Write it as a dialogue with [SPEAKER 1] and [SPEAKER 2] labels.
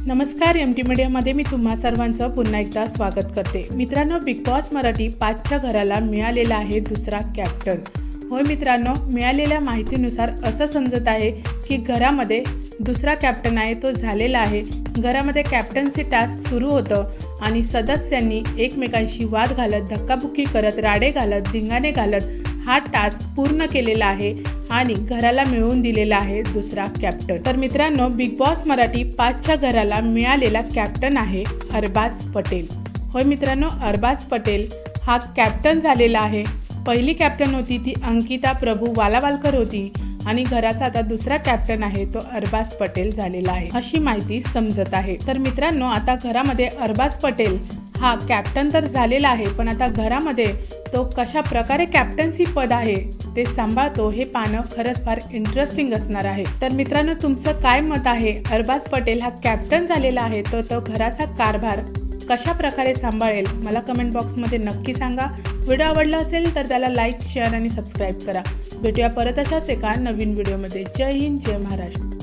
[SPEAKER 1] नमस्कार, MT मीडियामध्ये मी तुम्हा सर्वांचं पुन्हा एकदा स्वागत करते। मित्रांनो, बिग बॉस मराठी 5च्या घराला मिळालेला आहे दुसरा कॅप्टन। होय मित्रांनो, मिळालेल्या माहितीनुसार असं समजत आहे की घरामध्ये दुसरा कॅप्टन आहे तो झालेला आहे। घरामध्ये कॅप्टन्सी टास्क सुरू होतं आणि सदस्यांनी एकमेकांशी वाद घालत, धक्काबुक्की करत, राडे घालत, धिंगाणे घालत हा टास्क पूर्ण केलेला आहे आणि घराला मिळवून दिलेला आहे दुसरा कॅप्टन। तर मित्रांनो, बिग बॉस मराठी 5च्या घराला मिळालेला कॅप्टन आहे अरबाज पटेल। होय मित्रांनो, अरबाज पटेल हा कॅप्टन झालेला आहे। पहिली कॅप्टन होती ती अंकिता प्रभू वालावालकर होती आणि घराचा आता दुसरा कॅप्टन आहे तो अरबाज पटेल झालेला आहे, अशी माहिती समजत आहे। तर मित्रांनो, आता घरामध्ये अरबाज पटेल हा कॅप्टन तर झालेला आहे, पण आता घरामध्ये तो कशा प्रकारे कॅप्टन्सी पद आहे ते सांभाळतो हे पाहणं खरंच फार इंटरेस्टिंग असणार आहे। तर मित्रांनो, तुमचं काय मत आहे? अरबाज पटेल हा कॅप्टन झालेला आहे तर तो घराचा कारभार कशा प्रकारे सांभाळेल मला कमेंट बॉक्समध्ये नक्की सांगा। व्हिडिओ आवडला असेल तर त्याला लाईक, शेअर आणि सबस्क्राईब करा। भेटूया परत अशाच एका नवीन व्हिडिओमध्ये। जय हिंद, जय महाराष्ट्र।